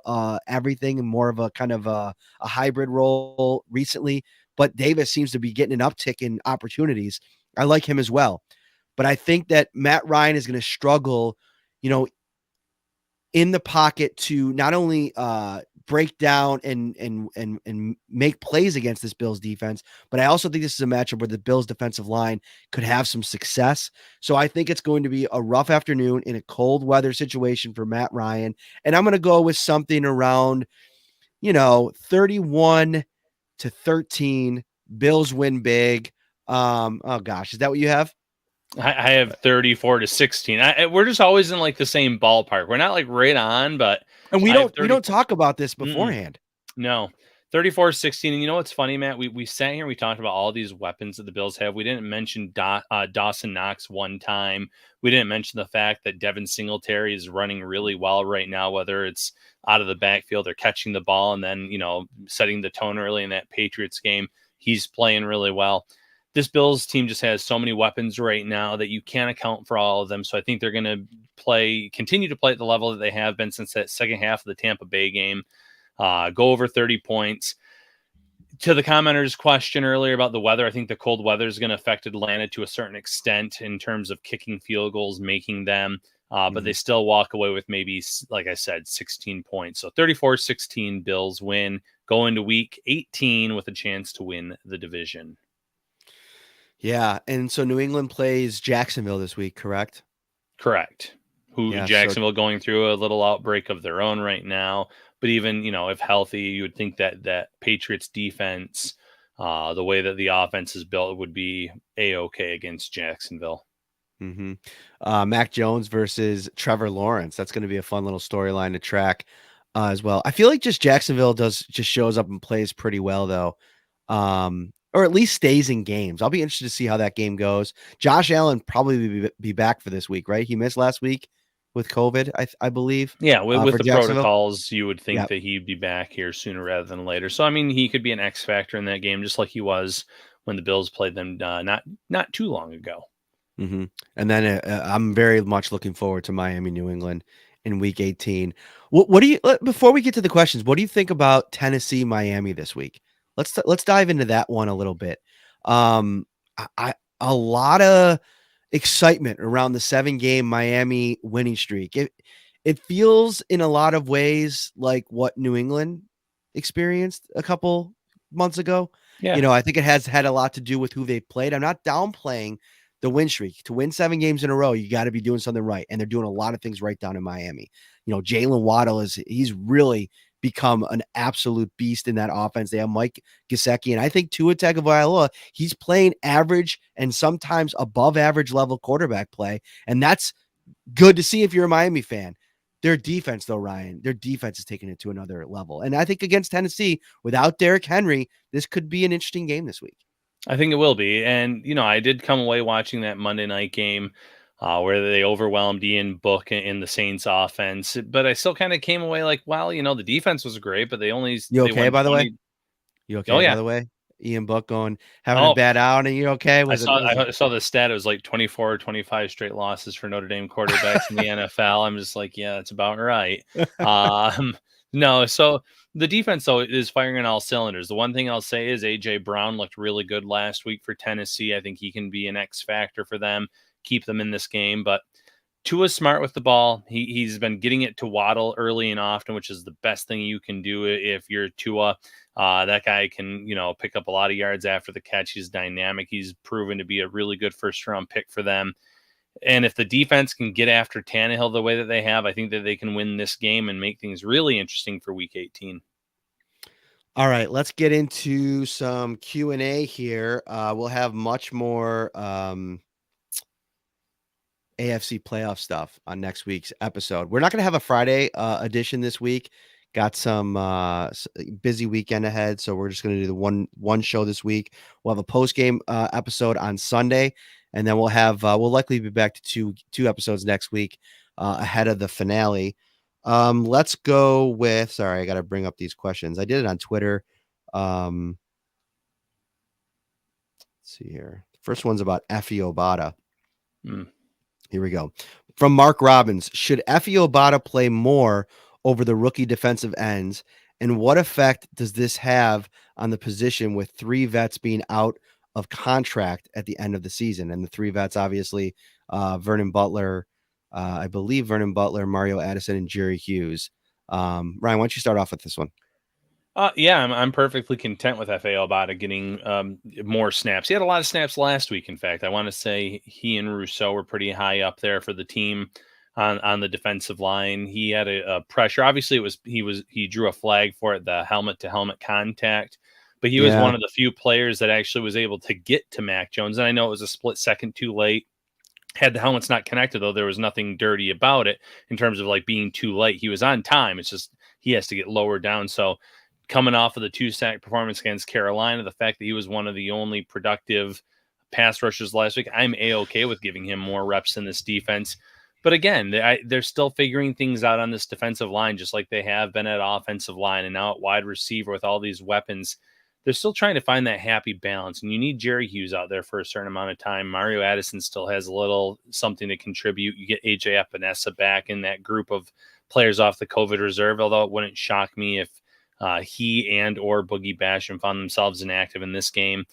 everything and more of a kind of a hybrid role recently. But Davis seems to be getting an uptick in opportunities. I like him as well. But I think that Matt Ryan is going to struggle, in the pocket to not only break down and make plays against this Bills defense, but I also think this is a matchup where the Bills defensive line could have some success. So I think it's going to be a rough afternoon in a cold weather situation for Matt Ryan. And I'm going to go with something around, 31-13. Bills win big. Oh gosh, is that what you have? I have 34-16. We're just always in like the same ballpark. We're not like right on, but and we don't talk about this beforehand. No, 34-16. And you know what's funny, Matt? We sat here and we talked about all these weapons that the Bills have. We didn't mention Dawson Knox one time. We didn't mention the fact that Devin Singletary is running really well right now, whether it's out of the backfield or catching the ball and then, setting the tone early in that Patriots game. He's playing really well. This Bills team just has so many weapons right now that you can't account for all of them. So I think they're going to continue to play at the level that they have been since that second half of the Tampa Bay game. Go over 30 points. To the commenter's question earlier about the weather, I think the cold weather is going to affect Atlanta to a certain extent in terms of kicking field goals, making them. But they still walk away with maybe, like I said, 16 points. So 34-16 Bills win, go into week 18 with a chance to win the division. Yeah, and so New England plays Jacksonville this week, correct? Correct. Jacksonville going through a little outbreak of their own right now. But even, if healthy, you would think that Patriots defense, the way that the offense is built, would be A-okay against Jacksonville. Mm-hmm. Mac Jones versus Trevor Lawrence. That's going to be a fun little storyline to track as well. I feel like just Jacksonville just shows up and plays pretty well, though. Or at least stays in games. I'll be interested to see how that game goes. Josh Allen probably be back for this week, right? He missed last week with COVID, I believe. Yeah, with the protocols, you would think that he'd be back here sooner rather than later. So, I mean, he could be an X factor in that game, just like he was when the Bills played them not too long ago. Mm-hmm. And then I'm very much looking forward to Miami, New England in Week 18. What do you? Before we get to the questions, what do you think about Tennessee, Miami this week? Let's dive into that one a little bit. A lot of excitement around the 7-game Miami winning streak. It feels in a lot of ways like what New England experienced a couple months ago. Yeah. I think it has had a lot to do with who they played. I'm not downplaying the win streak. To win 7 games in a row, you got to be doing something right. And they're doing a lot of things right down in Miami. Jalen Waddle he's really become an absolute beast in that offense. They have Mike Gesicki, and I think Tua Tagovailoa, he's playing average and sometimes above average level quarterback play, and that's good to see if you're a Miami fan. Their defense, though, Ryan, their defense is taking it to another level. And I think against Tennessee, without Derrick Henry, this could be an interesting game this week. I think it will be. And, I did come away watching that Monday night game where they overwhelmed Ian Book in the Saints offense. But I still kind of came away like, well, the defense was great, but You they okay, won by the way? 20. You Oh, okay, by yeah. the way? Ian Book having a Oh, bad out, and you okay? I Was it? saw Was it? I saw the stat. It was like 24 or 25 straight losses for Notre Dame quarterbacks in the NFL. I'm just like, yeah, that's about right. Um, no, so the defense though is firing on all cylinders. The one thing I'll say is AJ Brown looked really good last week for Tennessee. I think he can be an X factor for them, keep them in this game. But Tua's smart with the ball. He's been getting it to Waddle early and often, which is the best thing you can do if you're Tua. That guy can, pick up a lot of yards after the catch. He's dynamic. He's proven to be a really good first round pick for them. And if the defense can get after Tannehill the way that they have, I think that they can win this game and make things really interesting for Week 18. All right, let's get into some Q&A here. We'll have much more AFC playoff stuff on next week's episode. We're not going to have a Friday edition this week. Got some busy weekend ahead, so we're just going to do the one show this week. We'll have a post game episode on Sunday, and then we'll likely be back to two episodes next week ahead of the finale. Let's go with. Sorry, I got to bring up these questions. I did it on Twitter. Let's see here. The first one's about Effie Obata. Here we go. From Mark Robbins, should Effie Obata play more over the rookie defensive ends? And what effect does this have on the position with three vets being out of contract at the end of the season? And the three vets, obviously, Vernon Butler, I believe Vernon Butler, Mario Addison, and Jerry Hughes. Ryan, why don't you start off with this one? Yeah, I'm perfectly content with F.A. Obata getting more snaps. He had a lot of snaps last week. In fact, I want to say he and Rousseau were pretty high up there for the team on the defensive line. He had a pressure. Obviously, he drew a flag for it, the helmet to helmet contact. But he was one of the few players that actually was able to get to Mac Jones. And I know it was a split second too late. Had the helmets not connected, though, there was nothing dirty about it in terms of like being too late. He was on time. It's just he has to get lower down. So coming off of the 2-sack performance against Carolina, the fact that he was one of the only productive pass rushers last week, I'm A-okay with giving him more reps in this defense. But again, they're still figuring things out on this defensive line, just like they have been at offensive line and now at wide receiver with all these weapons. They're still trying to find that happy balance, and you need Jerry Hughes out there for a certain amount of time. Mario Addison still has a little something to contribute. You get AJ Epinesa back in that group of players off the COVID reserve, although it wouldn't shock me if he and or Boogie Basham found themselves inactive in this game.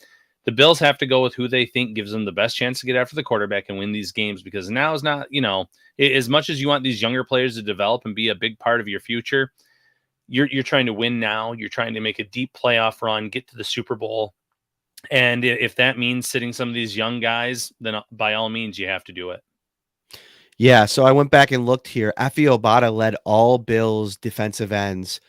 The Bills have to go with who they think gives them the best chance to get after the quarterback and win these games, because now is not, as much as you want these younger players to develop and be a big part of your future, you're trying to win now. You're trying to make a deep playoff run, get to the Super Bowl. And if that means sitting some of these young guys, then by all means, you have to do it. Yeah, so I went back and looked here. Effie Obata led all Bills defensive ends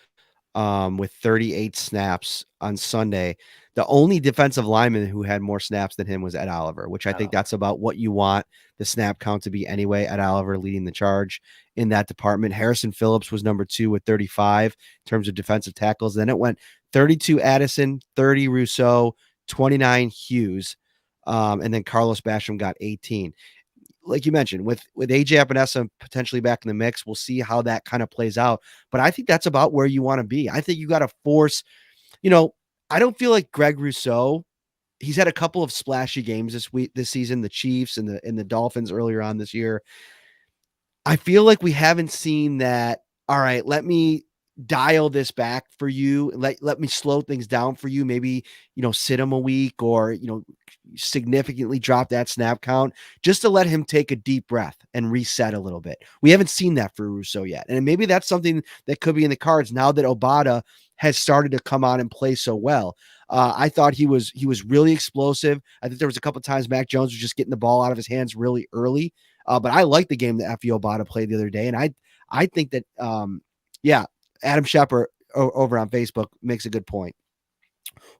with 38 snaps on Sunday. The only defensive lineman who had more snaps than him was Ed Oliver, which I think that's about what you want the snap count to be anyway. Ed Oliver leading the charge in that department. Harrison Phillips was number 2 with 35 in terms of defensive tackles. Then it went 32 Addison, 30 Rousseau, 29 Hughes, and then Carlos Basham got 18. Like you mentioned, with AJ Epinesa potentially back in the mix, we'll see how that kind of plays out. But I think that's about where you want to be. I think you got to force, I don't feel like Greg Rousseau, he's had a couple of splashy games this season, the Chiefs and the Dolphins earlier on this year. I feel like we haven't seen that. All right, let me dial this back for you. Let me slow things down for you. Maybe, sit him a week or, significantly drop that snap count just to let him take a deep breath and reset a little bit. We haven't seen that for Rousseau yet. And maybe that's something that could be in the cards now that Obata has started to come on and play so well. I thought he was really explosive. I think there was a couple of times Mac Jones was just getting the ball out of his hands really early. But I like the game that Effie Obata played the other day. And I think that, Adam Shepard, over on Facebook makes a good point.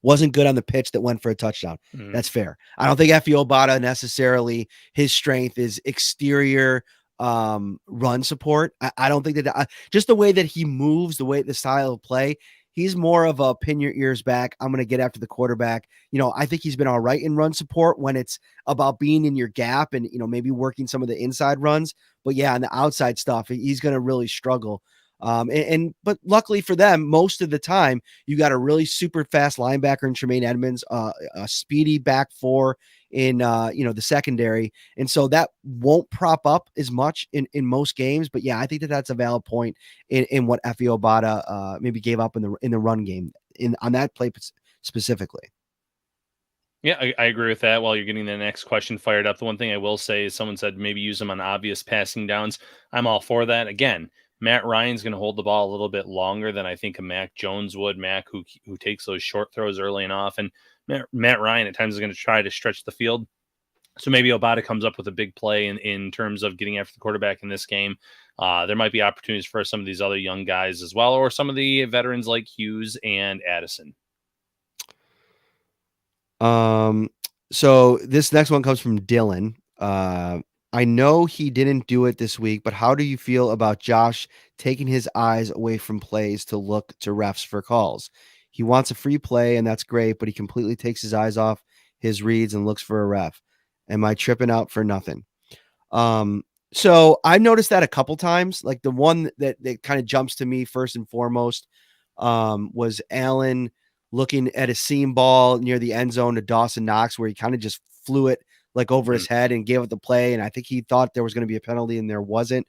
Wasn't good on the pitch that went for a touchdown. Mhm. That's fair. I don't think Effie Obata necessarily his strength is exterior run support. I don't think that just the way that he moves, the style of play, he's more of a pin your ears back. I'm going to get after the quarterback. I think he's been all right in run support when it's about being in your gap and, maybe working some of the inside runs. But yeah, on the outside stuff, he's going to really struggle. But luckily for them, most of the time, you got a really super fast linebacker in Tremaine Edmonds, a speedy back four in the secondary, and so that won't prop up as much in most games. But yeah, I think that's a valid point in what Effie Obata maybe gave up in the run game on that play specifically. Yeah, I agree with that. While you're getting the next question fired up, the one thing I will say is someone said maybe use them on obvious passing downs. I'm all for that. Again, Matt Ryan's going to hold the ball a little bit longer than I think a Mac Jones would. Mac, who takes those short throws early and often. Matt Ryan at times is going to try to stretch the field. So maybe Obata comes up with a big play in terms of getting after the quarterback in this game. There might be opportunities for some of these other young guys as well, or some of the veterans like Hughes and Addison. So this next one comes from Dylan. I know he didn't do it this week, but how do you feel about Josh taking his eyes away from plays to look to refs for calls? He wants a free play, and that's great, but he completely takes his eyes off his reads and looks for a ref. Am I tripping out for nothing? So I've noticed that a couple times. Like the one that kind of jumps to me first and foremost was Allen looking at a seam ball near the end zone to Dawson Knox, where he kind of just flew it like over his head and gave it the play. And I think he thought there was going to be a penalty and there wasn't.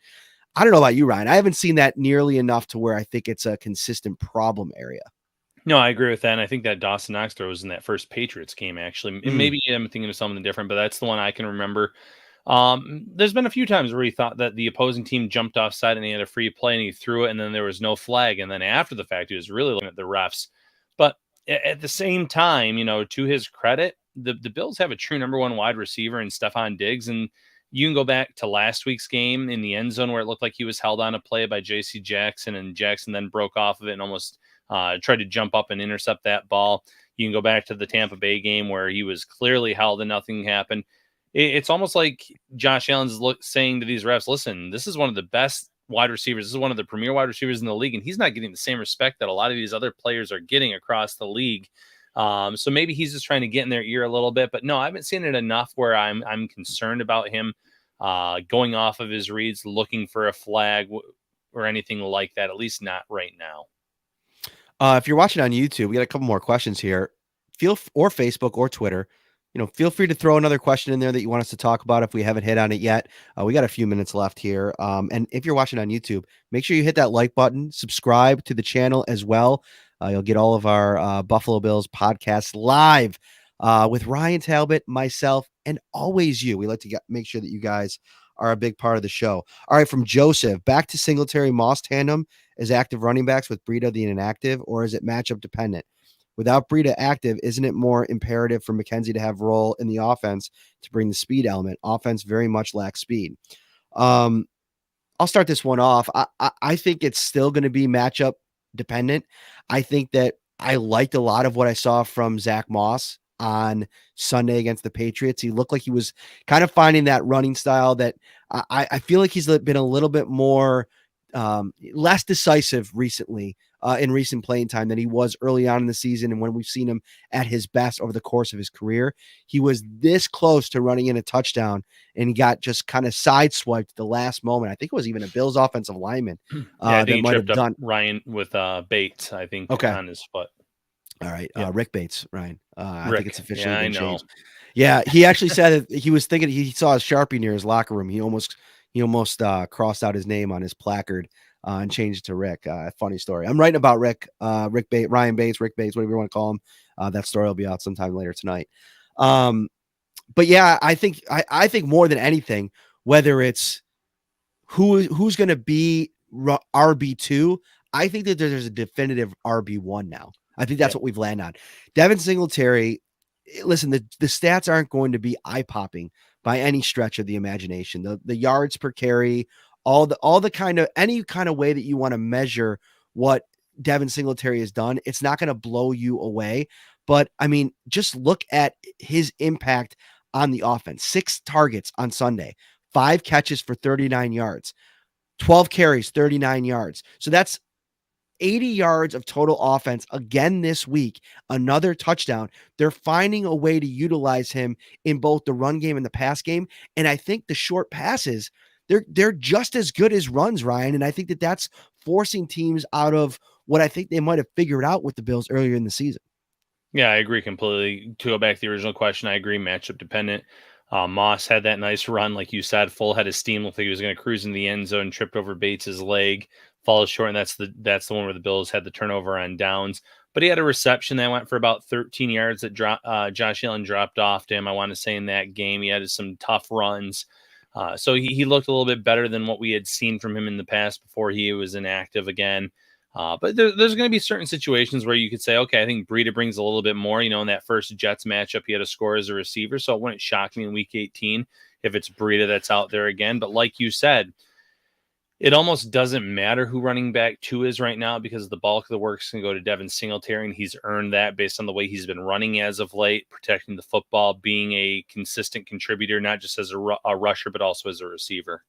I don't know about you, Ryan. I haven't seen that nearly enough to where I think it's a consistent problem area. No, I agree with that. And I think that Dawson Knox throw was in that first Patriots game, actually. And maybe I'm thinking of something different, but that's the one I can remember. There's been a few times where he thought that the opposing team jumped offside and he had a free play and he threw it and then there was no flag. And then after the fact, he was really looking at the refs. But at the same time, to his credit, the Bills have a true number one wide receiver in Stephon Diggs. And you can go back to last week's game in the end zone where it looked like he was held on a play by J.C. Jackson, and Jackson then broke off of it and almost tried to jump up and intercept that ball. You can go back to the Tampa Bay game where he was clearly held and nothing happened. It's almost like Josh Allen's saying to these refs, listen, this is one of the best wide receivers. This is one of the premier wide receivers in the league, and he's not getting the same respect that a lot of these other players are getting across the league. So maybe he's just trying to get in their ear a little bit. But no, I haven't seen it enough where I'm concerned about him going off of his reads, looking for a flag or anything like that, at least not right now. If you're watching on YouTube, we got a couple more questions here. Or Facebook or Twitter. Feel free to throw another question in there that you want us to talk about if we haven't hit on it yet. We got a few minutes left here. And if you're watching on YouTube, make sure you hit that like button, subscribe to the channel as well. You'll get all of our Buffalo Bills podcasts live with Ryan Talbot, myself, and always you. We like to make sure that you guys are a big part of the show. All right, from Joseph, back to Singletary Moss tandem as active running backs with Breida the inactive, or is it matchup dependent? Without Breida active, isn't it more imperative for McKenzie to have role in the offense to bring the speed element? Offense very much lacks speed. I'll start this one off. I think it's still going to be matchup dependent. I think that I liked a lot of what I saw from Zach Moss on Sunday against the Patriots. He looked like he was kind of finding that running style that I feel like he's been a little bit more less decisive recently in recent playing time than he was early on in the season. And when we've seen him at his best over the course of his career, he was this close to running in a touchdown and he got just kind of sideswiped at the last moment. I think it was even a Bills offensive lineman I think that he might have tripped done up Ryan with Bates, I think, on his foot. All right. Yeah. Rick Bates, Ryan. I think it's officially been changed. Know. Yeah. He actually said that he was thinking he saw a Sharpie near his locker room. He almost crossed out his name on his placard and changed it to Rick. Funny story. I'm writing about Rick Bates, Ryan Bates, Rick Bates, whatever you want to call him. That story will be out sometime later tonight. But yeah, I think more than anything, whether it's who's going to be RB2, I think that there's a definitive RB1 now. I think that's what we've landed on. Devin Singletary, listen, the stats aren't going to be eye-popping by any stretch of the imagination. The yards per carry, all the kind of any kind of way that you want to measure what Devin Singletary has done, it's not going to blow you away. But I mean, just look at his impact on the offense. 6 targets on Sunday, 5 catches for 39 yards, 12 carries, 39 yards. So that's 80 yards of total offense again this week, another touchdown. They're finding a way to utilize him in both the run game and the pass game. And I think the short passes, they're just as good as runs, Ryan. And I think that that's forcing teams out of what I think they might have figured out with the Bills earlier in the season. Yeah, I agree completely. To go back to the original question, I agree, matchup dependent. Moss had that nice run, like you said, full head of steam. Looked like he was going to cruise in the end zone, tripped over Bates's leg, falls short, and that's the one where the Bills had the turnover on downs. But he had a reception that went for about 13 yards that Josh Allen dropped off to him. I want to say in that game he had some tough runs. So he looked a little bit better than what we had seen from him in the past before he was inactive again. But there's going to be certain situations where you could say, okay, I think Breida brings a little bit more. In that first Jets matchup, he had a score as a receiver, so it wouldn't shock me in Week 18 if it's Breida that's out there again. But like you said, it almost doesn't matter who running back 2 is right now because the bulk of the work's going to go to Devin Singletary, and he's earned that based on the way he's been running as of late, protecting the football, being a consistent contributor, not just as a rusher, but also as a receiver.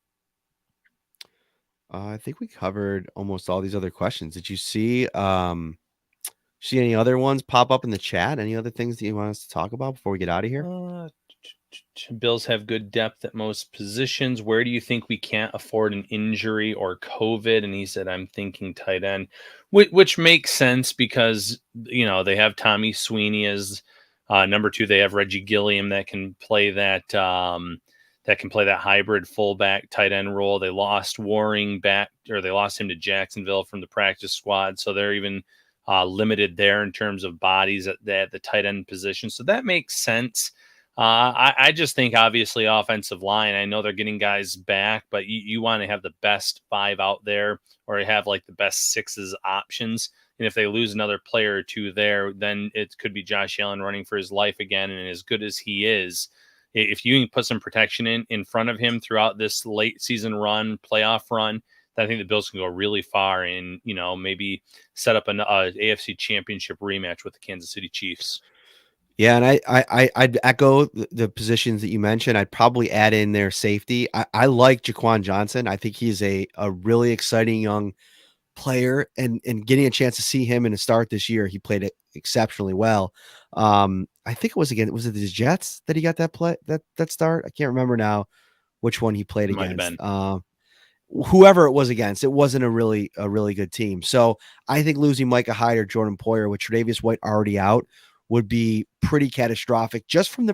I think we covered almost all these other questions. Did you see any other ones pop up in the chat? Any other things that you want us to talk about before we get out of here? Bills have good depth at most positions. Where do you think we can't afford an injury or COVID? And he said, I'm thinking tight end, which makes sense because, they have Tommy Sweeney as number 2. They have Reggie Gilliam that can play that hybrid fullback tight end role. They lost Waring back, or they lost him to Jacksonville from the practice squad. So they're even limited there in terms of bodies at the tight end position. So that makes sense. I just think obviously offensive line, I know they're getting guys back, but you want to have the best 5 out there, or have like the best 6s options. And if they lose another player or 2 there, then it could be Josh Allen running for his life again. And as good as he is, if you can put some protection in front of him throughout this late season run, playoff run, then I think the Bills can go really far and, maybe set up an AFC Championship rematch with the Kansas City Chiefs. Yeah, and I'd echo the positions that you mentioned. I'd probably add in their safety. I like Jaquan Johnson. I think he's a really exciting young player, and getting a chance to see him in a start this year, he played it exceptionally well. I think was it the Jets that he got that start? I can't remember now which one he played against. Whoever it was against, it wasn't a really good team. So I think losing Micah Hyde or Jordan Poyer with Tre'Davious White already out would be pretty catastrophic, just from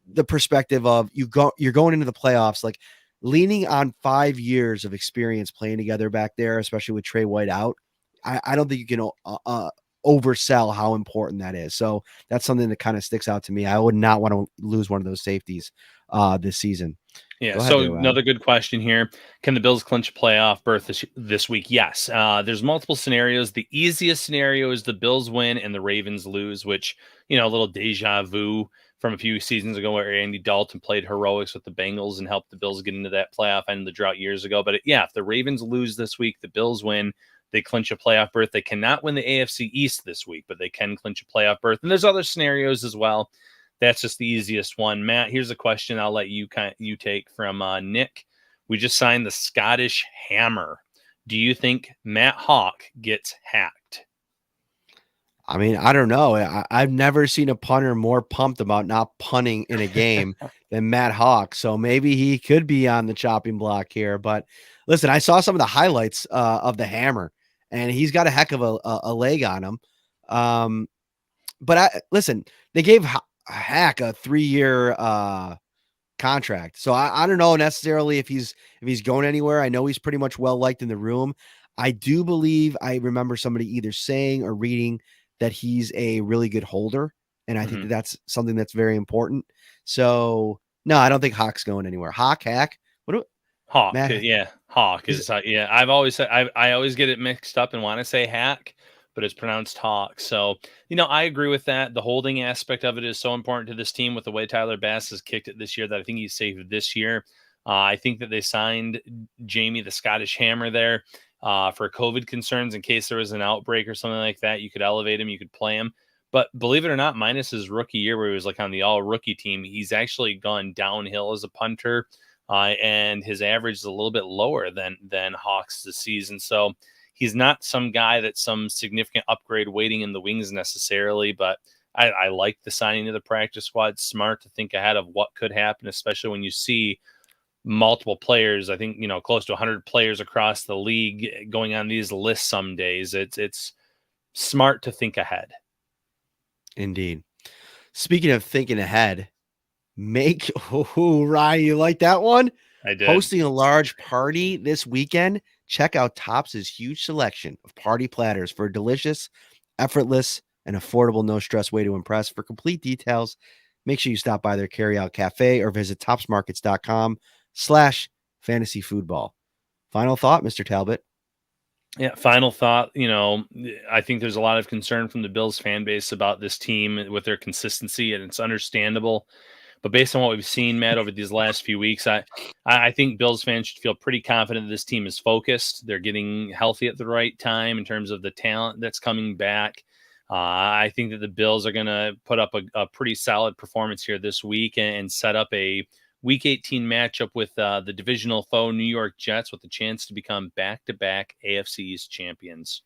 the perspective of you're going into the playoffs, like leaning on 5 years of experience playing together back there, especially with Trey White out. I don't think you can oversell how important that is. So that's something that kind of sticks out to me. I would not want to lose one of those safeties this season. Yeah. So another good question here. Can the Bills clinch a playoff berth this week? Yes. There's multiple scenarios. The easiest scenario is the Bills win and the Ravens lose, which, a little deja vu from a few seasons ago where Andy Dalton played heroics with the Bengals and helped the Bills get into that playoff end of the drought years ago. But if the Ravens lose this week, the Bills win, they clinch a playoff berth. They cannot win the AFC East this week, but they can clinch a playoff berth. And there's other scenarios as well. That's just the easiest one. Matt, here's a question I'll let you take from Nick. We just signed the Scottish Hammer. Do you think Matt Hawk gets hacked? I mean, I don't know. I've never seen a punter more pumped about not punting in a game than Matt Hawk. So maybe he could be on the chopping block here. But listen, I saw some of the highlights of the Hammer, and he's got a heck of a leg on him. But listen, they gave Hack a 3-year contract. So I don't know necessarily if he's going anywhere. I know he's pretty much well liked in the room. I do believe I remember somebody either saying or reading that he's a really good holder, and I think that's something that's very important. So no, I don't think Hawk's going anywhere. Hack. Hawk, Matt, yeah, Hawk is yeah. I've always said I always get it mixed up and want to say Hack, but it's pronounced Hawk. So I agree with that. The holding aspect of it is so important to this team with the way Tyler Bass has kicked it this year that I think he's safe this year. I think that they signed Jamie the Scottish Hammer there. for COVID concerns in case there was an outbreak or something like that. You could elevate him, you could play him. But believe it or not, minus his rookie year where he was like on the all rookie team, he's actually gone downhill as a punter. And his average is a little bit lower than Hawks this season. So he's not some guy that's some significant upgrade waiting in the wings necessarily, but I like the signing of the practice squad. Smart to think ahead of what could happen, especially when you see multiple players. I think, close to 100 players across the league going on these lists some days. It's smart to think ahead. Indeed. Speaking of thinking ahead, Ryan, you like that one? I did. Hosting a large party this weekend. Check out Tops' huge selection of party platters for a delicious, effortless, and affordable no-stress way to impress. For complete details, make sure you stop by their carryout cafe or visit topsmarkets.com/fantasyfootball. Final thought, Mr. Talbot? Yeah, final thought. I think there's a lot of concern from the Bills fan base about this team with their consistency, and it's understandable. But based on what we've seen, Matt, over these last few weeks, I think Bills fans should feel pretty confident that this team is focused. They're getting healthy at the right time in terms of the talent that's coming back. I think that the Bills are going to put up a pretty solid performance here this week and set up a Week 18 matchup with the divisional foe New York Jets with the chance to become back-to-back AFC East champions.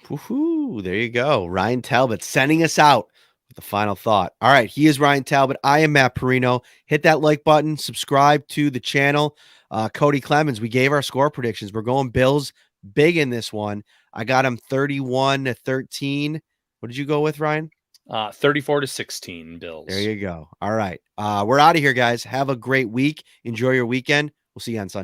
Woohoo! There you go. Ryan Talbot sending us out with the final thought. All right, he is Ryan Talbot. I am Matt Parrino. Hit that like button. Subscribe to the channel. Cody Clemens, we gave our score predictions. We're going Bills big in this one. I got him 31-13. What did you go with, Ryan? 34-16 Bills. There you go. All right. We're out of here, guys. Have a great week. Enjoy your weekend. We'll see you on Sunday.